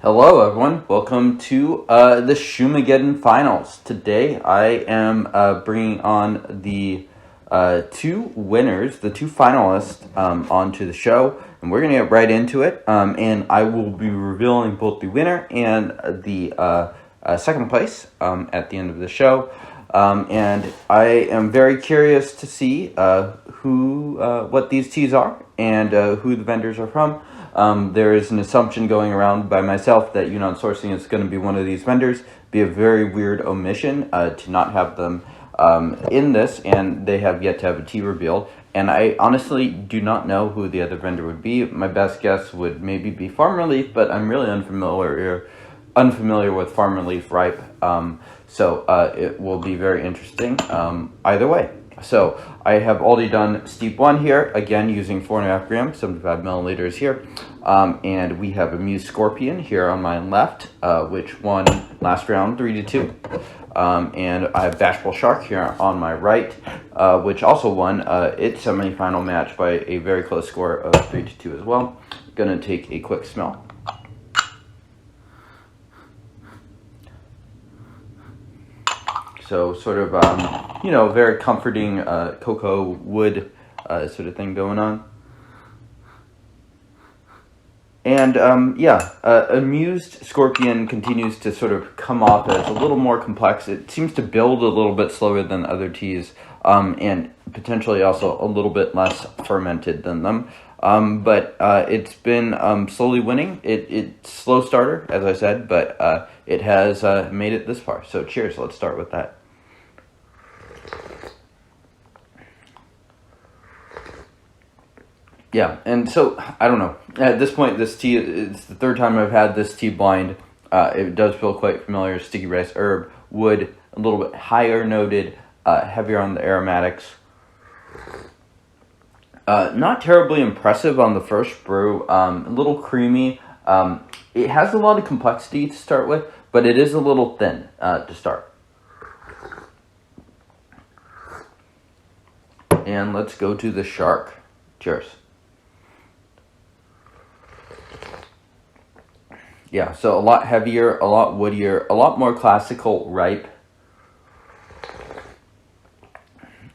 Hello, everyone. Welcome to the Shumageddon finals. Today, I am bringing on the two winners, the two finalists, onto the show, and we're going to get right into it. And I will be revealing both the winner and the second place at the end of the show. And I am very curious to see what these teas are and who the vendors are from. There is an assumption going around by myself that Yunnan Sourcing is going to be one of these vendors. Be a very weird omission to not have them in this, and they have yet to have a tea revealed. And I honestly do not know who the other vendor would be. My best guess would maybe be Farm Relief, but I'm really unfamiliar with Farm Relief Ripe. So it will be very interesting either way. So I have already done steep 1 here, again using 4.5 grams, 75 milliliters here. And we have Amused Scorpion here on my left, which won last round 3-2. And I have Bashful Shark here on my right, which also won its semi-final match by a very close score of 3-2 as well. Gonna take a quick smell. So sort of, very comforting cocoa wood sort of thing going on. And Amused Scorpion continues to sort of come off as a little more complex. It seems to build a little bit slower than other teas, and potentially also a little bit less fermented than them. But it's been slowly winning. It's slow starter, as I said, but it has made it this far. So cheers, let's start with that. Yeah, and so, I don't know. At this point, this tea, it's the third time I've had this tea blind. It does feel quite familiar. Sticky rice herb, wood, a little bit higher noted, heavier on the aromatics. Not terribly impressive on the first brew. A little creamy. It has a lot of complexity to start with, but it is a little thin to start. And let's go to the shark. Cheers. Yeah, so a lot heavier, a lot woodier, a lot more classical ripe.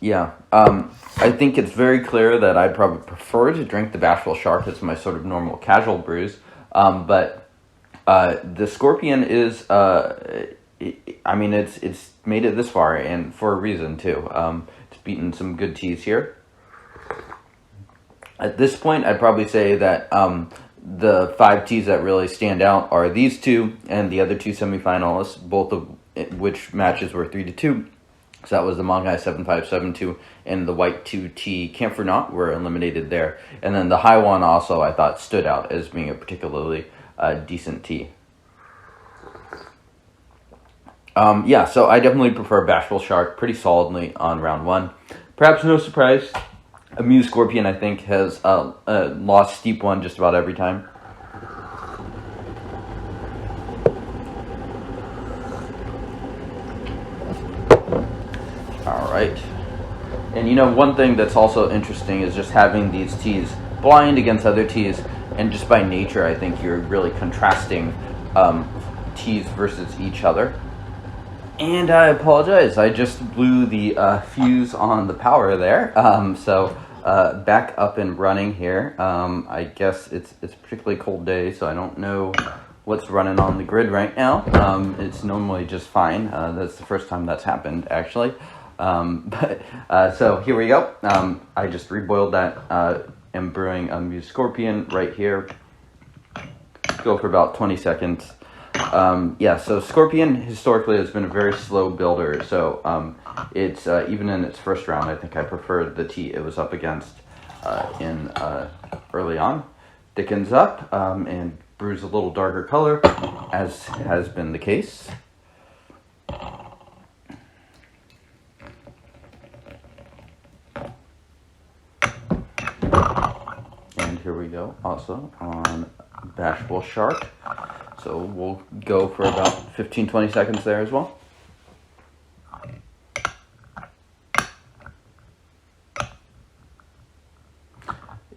Yeah, I think it's very clear that I'd probably prefer to drink the Bashful Shark as my sort of normal casual brews. But the Scorpion is, it's made it this far, and for a reason too. It's beaten some good teas here. At this point, I'd probably say that the 5 teas that really stand out are these two and the other 2 semifinalists, both of which matches were 3-2. So that was the Manghai 7572 and the White 2 tea Camphornought were eliminated there. And then the Haiwan also I thought stood out as being a particularly decent tea. So I definitely prefer Bashful Shark pretty solidly on round 1. Perhaps no surprise, Amused Scorpion, I think, has lost steep 1 just about every time. All right. And one thing that's also interesting is just having these teas blind against other teas, and just by nature, I think you're really contrasting teas versus each other. And I apologize, I just blew the fuse on the power there. So back up and running here. I guess it's a particularly cold day, so I don't know what's running on the grid right now. It's normally just fine. That's the first time that's happened, actually. So here we go. I just reboiled that. I'm brewing Amused Scorpion right here. Go for about 20 seconds. So Scorpion historically has been a very slow builder, so it's even in its first round, I think I preferred the tea it was up against in early on. Thickens up and brews a little darker color, as has been the case. And here we go, also on Bashful Shark. So we'll go for about 15-20 seconds there as well.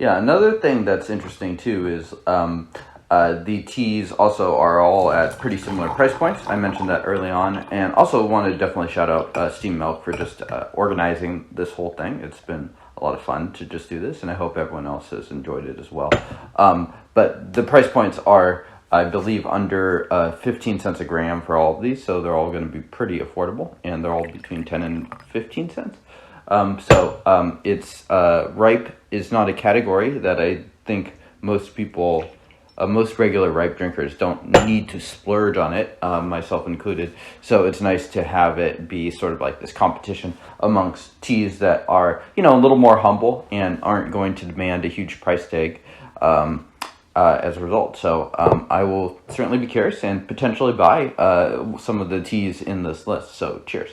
Yeah, another thing that's interesting too is the teas also are all at pretty similar price points. I mentioned that early on, and also want to definitely shout out Steam Milk for just organizing this whole thing. It's been a lot of fun to just do this, and I hope everyone else has enjoyed it as well. But the price points are, I believe, under 15 cents a gram for all of these, so they're all going to be pretty affordable, and they're all between 10 and 15 cents. It's ripe is not a category that I think most people, most regular ripe drinkers don't need to splurge on it, myself included. So it's nice to have it be sort of like this competition amongst teas that are, you know, a little more humble and aren't going to demand a huge price tag as a result. So I will certainly be curious and potentially buy some of the teas in this list. So cheers.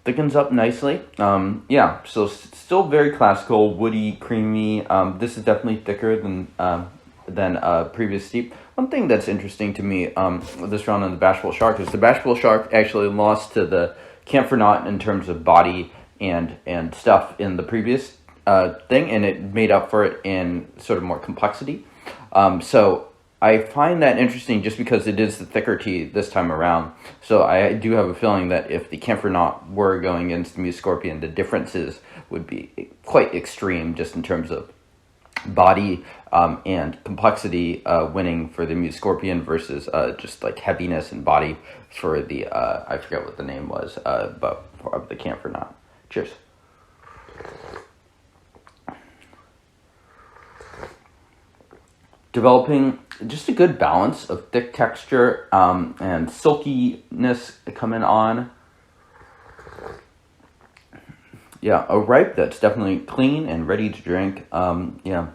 Thickens up nicely. Yeah, so still very classical, woody, creamy. This is definitely thicker than previous steep. One thing that's interesting to me this round on the Bashful Shark is the Bashful Shark actually lost to the Camphornought in terms of body and stuff in the previous thing, and it made up for it in sort of more complexity. So I find that interesting just because it is the thicker tea this time around. So I do have a feeling that if the Camphornought were going against the Muse Scorpion, the differences would be quite extreme just in terms of body and complexity winning for the Muse Scorpion versus just like heaviness and body for the, I forget what the name was, but for the Camphornought. Cheers. Developing just a good balance of thick texture and silkiness coming on. Yeah, a ripe that's definitely clean and ready to drink. Yeah.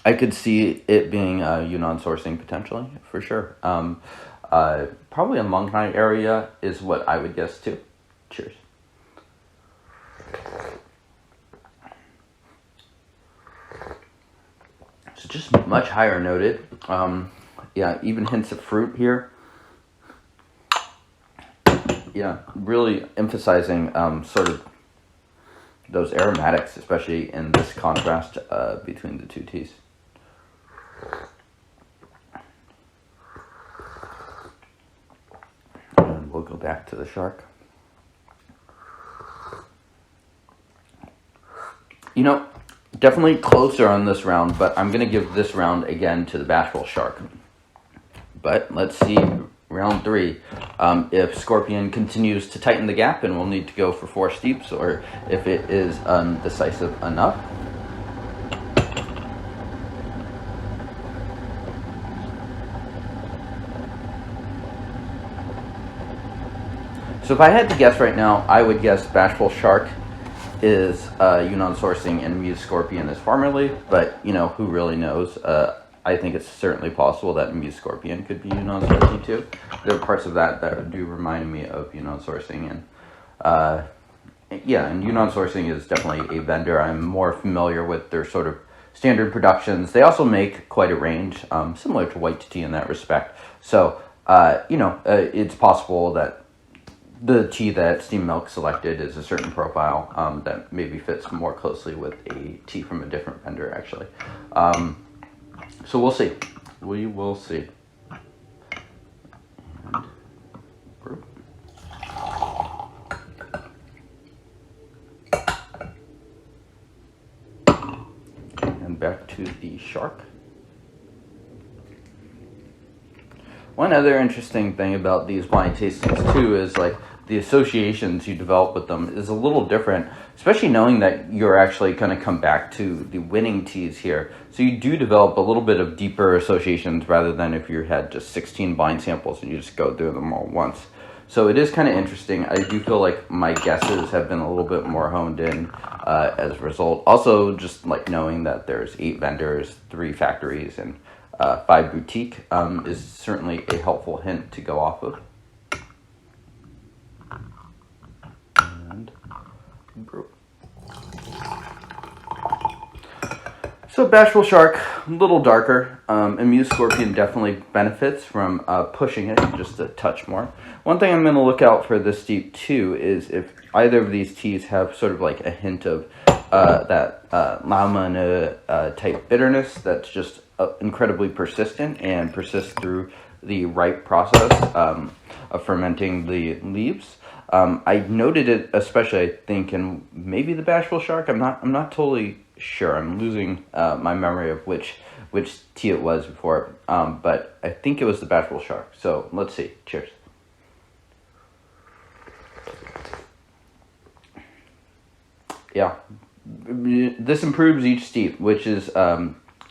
I could see it being Yunnan sourcing potentially, for sure. Probably a Monghai area is what I would guess too. Cheers. So just much higher noted. Yeah, even hints of fruit here. Yeah, really emphasizing sort of those aromatics, especially in this contrast between the two teas. And we'll go back to the shark. You know, definitely closer on this round, but I'm going to give this round again to the Bashful Shark. But let's see round 3. If Scorpion continues to tighten the gap and we'll need to go for 4 steeps, or if it is undecisive enough. So if I had to guess right now, I would guess Bashful Shark is Yunnan sourcing and Muse Scorpion is formerly, but you know, who really knows? I think it's certainly possible that Muse Scorpion could be Yunnan sourcing too. There are parts of that do remind me of Yunnan sourcing, and yeah, and Yunnan sourcing is definitely a vendor I'm more familiar with their sort of standard productions. They also make quite a range, similar to white tea in that respect. So you know, it's possible that the tea that Steam Milk selected is a certain profile that maybe fits more closely with a tea from a different vendor, actually. So we'll see. We will see. And back to the shark. One other interesting thing about these blind tastings too is like the associations you develop with them is a little different, especially knowing that you're actually going to come back to the winning teas here. So you do develop a little bit of deeper associations rather than if you had just 16 blind samples and you just go through them all once. So it is kind of interesting. I do feel like my guesses have been a little bit more honed in as a result. Also, just like knowing that there's 8 vendors, 3 factories, and 5 boutique is certainly a helpful hint to go off of. And brew. So Bashful Shark, a little darker. Amused Scorpion definitely benefits from pushing it just a touch more. One thing I'm going to look out for this steep too is if either of these teas have sort of like a hint of that Laumane type bitterness that's just incredibly persistent and persists through the ripe process of fermenting the leaves. I noted it especially, I think, in maybe the Bashful Shark. I'm not totally sure. I'm losing my memory of which tea it was before, but I think it was the Bashful Shark. So let's see. Cheers. Yeah, this improves each steep, which is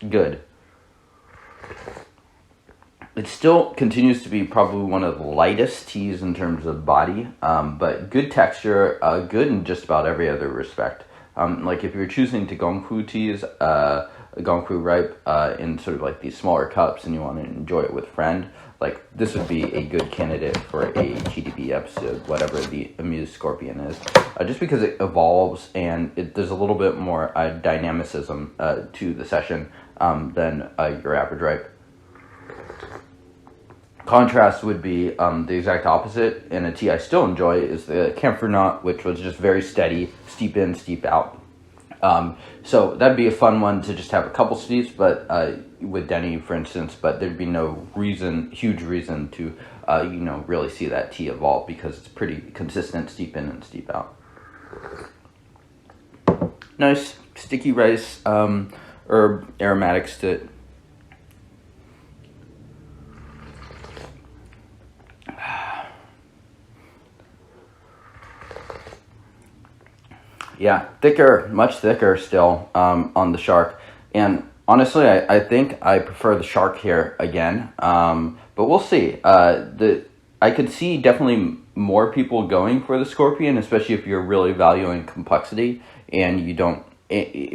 good. It still continues to be probably one of the lightest teas in terms of body, but good texture, good in just about every other respect. Like if you're choosing to Gongfu teas, Gongfu ripe in sort of like these smaller cups and you want to enjoy it with a friend, like this would be a good candidate for a TDB episode, whatever the Amused Scorpion is. Just because it evolves and there's a little bit more dynamicism to the session than your average ripe. Contrast would be the exact opposite, and a tea I still enjoy is the Camphornought, which was just very steady, steep in, steep out. So that'd be a fun one to just have a couple steeps, but with Denny, for instance, but there'd be no huge reason to, really see that tea evolve because it's pretty consistent, steep in and steep out. Nice sticky rice, herb aromatics to it. Yeah, thicker, much thicker still on the Shark. And honestly, I think I prefer the Shark here again. But we'll see. I could see definitely more people going for the Scorpion, especially if you're really valuing complexity and you don't.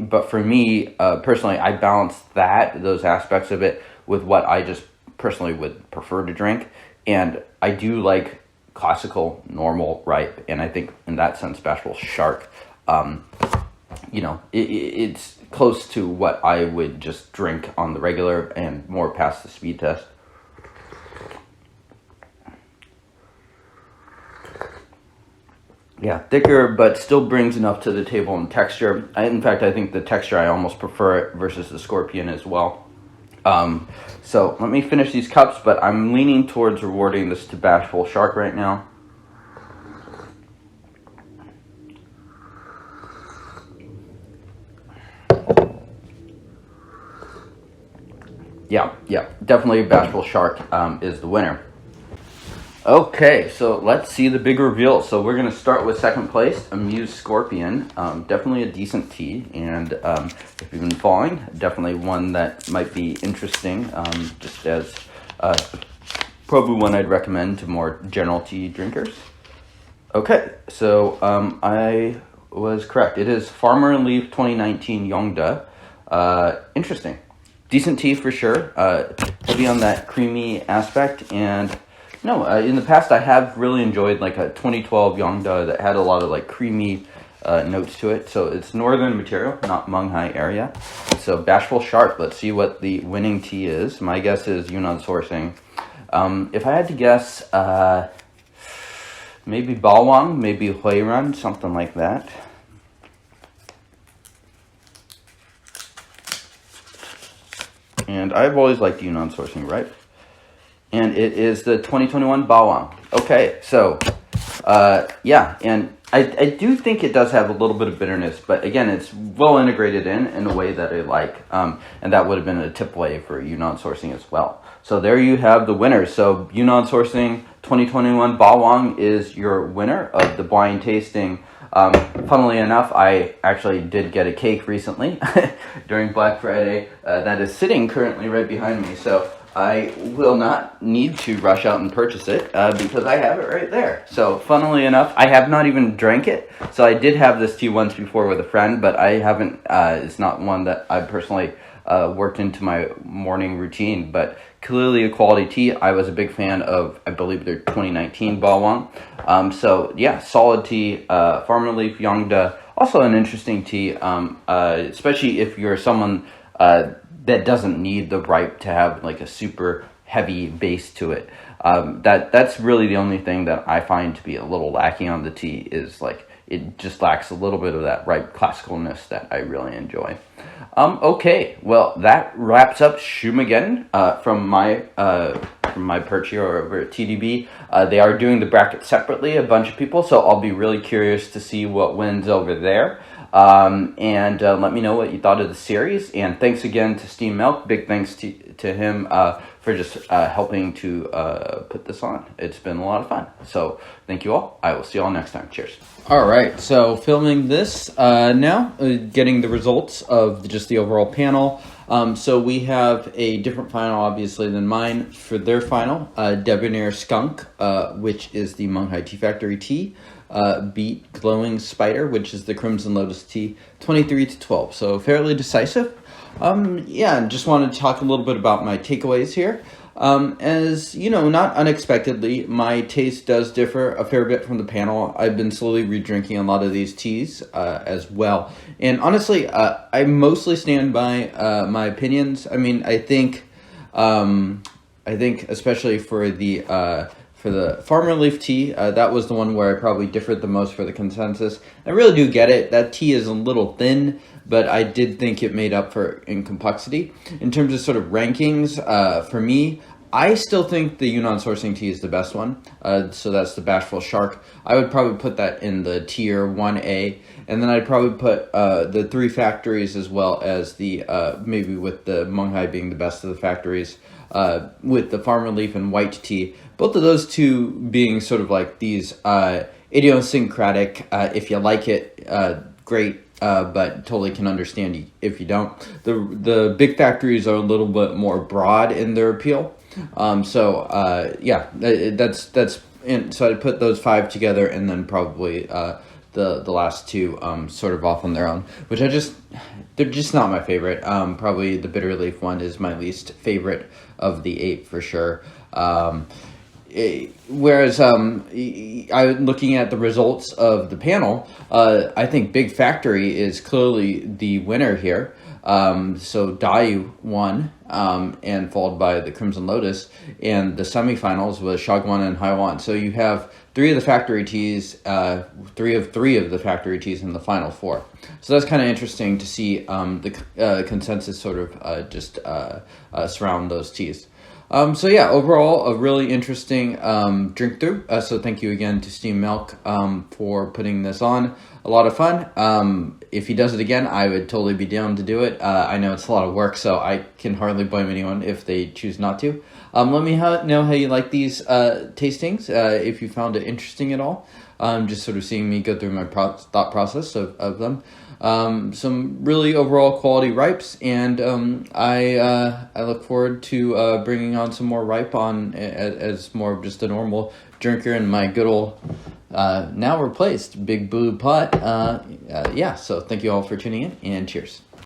But for me, personally, I balance those aspects of it with what I just personally would prefer to drink. And I do like classical, normal, ripe. And I think in that sense, Bashful Shark, it's close to what I would just drink on the regular and more past the speed test. Yeah, thicker, but still brings enough to the table in texture. In fact, I think the texture, I almost prefer it versus the Scorpion as well. So let me finish these cups, but I'm leaning towards rewarding this to Bashful Shark right now. Yeah, definitely Bashful Shark is the winner. Okay, so let's see the big reveal. So we're going to start with second place, Amused Scorpion. Definitely a decent tea, and if you've been following, definitely one that might be interesting, just as probably one I'd recommend to more general tea drinkers. Okay, so I was correct. It is Farmer and Leaf 2019 Yongde. Interesting. Decent tea for sure. Heavy on that creamy aspect, and in the past I have really enjoyed like a 2012 Yongde that had a lot of like creamy notes to it. So it's northern material, not Munghai area. So Bashful Shark. Let's see what the winning tea is. My guess is Yunnan sourcing. If I had to guess, maybe Wang, maybe Haiwan, something like that. And I've always liked Yunnan sourcing, right? And it is the 2021 Wang. Okay, so, and I do think it does have a little bit of bitterness, but again, it's well integrated in a way that I like, and that would have been a tip way for Yunnan sourcing as well. So there you have the winners. So Yunnan sourcing 2021 Wang is your winner of the blind tasting. Funnily enough, I actually did get a cake recently during Black Friday that is sitting currently right behind me. So I will not need to rush out and purchase it because I have it right there. So funnily enough, I have not even drank it. So I did have this tea once before with a friend, but I haven't, it's not one that I personally worked into my morning routine, but clearly a quality tea. I was a big fan of, I believe, their 2019 Wang. So yeah, solid tea, Farmer Leaf Yongde, also an interesting tea, especially if you're someone that doesn't need the ripe to have like a super heavy base to it. That's really the only thing that I find to be a little lacking on the tea, is like it just lacks a little bit of that ripe classicalness that I really enjoy. Okay, well, that wraps up Shumageddon from my perch here over at TDB. They are doing the bracket separately, a bunch of people, so I'll be really curious to see what wins over there. And let me know what you thought of the series. And thanks again to Steam Milk. Big thanks to him for just helping to put this on. It's been a lot of fun. So thank you all. I will see you all next time. Cheers. All right, so filming this now, getting the results of just the overall panel. So we have a different final, obviously, than mine for their final. Debonair Skunk, which is the Monghai Tea Factory tea, beat Glowing Spider, which is the Crimson Lotus tea, 23-12. So fairly decisive. Yeah, just wanted to talk a little bit about my takeaways here. As you know, not unexpectedly, my taste does differ a fair bit from the panel. I've been slowly re-drinking a lot of these teas as well. And honestly, I mostly stand by my opinions. I mean, I think especially for the Farmer Leaf tea, that was the one where I probably differed the most for the consensus. I really do get it. That tea is a little thin, but I did think it made up for in complexity. In terms of sort of rankings, for me, I still think the Yunnan sourcing tea is the best one. So that's the Bashful Shark. I would probably put that in the tier 1A. And then I'd probably put the 3 factories, as well as the, maybe with the Monghai being the best of the factories, with the Farmer Leaf and white tea. Both of those two being sort of like these idiosyncratic, if you like it, great, but totally can understand if you don't. The big factories are a little bit more broad in their appeal. Yeah, so I'd put those 5 together, and then probably the last 2 sort of off on their own, which they're just not my favorite. Probably the Bitter Leaf one is my least favorite of the 8 for sure. Whereas looking at the results of the panel, I think Big Factory is clearly the winner here. So Dayi won, and followed by the Crimson Lotus, and the semifinals was Xiaguan and Haiwan. So you have 3 of the factory teas, 3 of the factory teas in the final 4. So that's kind of interesting to see the consensus sort of just surround those teas. So yeah, overall, a really interesting drink through. So thank you again to Steam Milk for putting this on. A lot of fun. If he does it again, I would totally be down to do it. I know it's a lot of work, so I can hardly blame anyone if they choose not to. Let me know how you like these tastings, if you found it interesting at all. Just sort of seeing me go through my thought process of them. Some really overall quality ripes, and I look forward to bringing on some more ripe on as more of just a normal drinker in my good old now replaced Big Blue Pot. Yeah, so thank you all for tuning in, and cheers.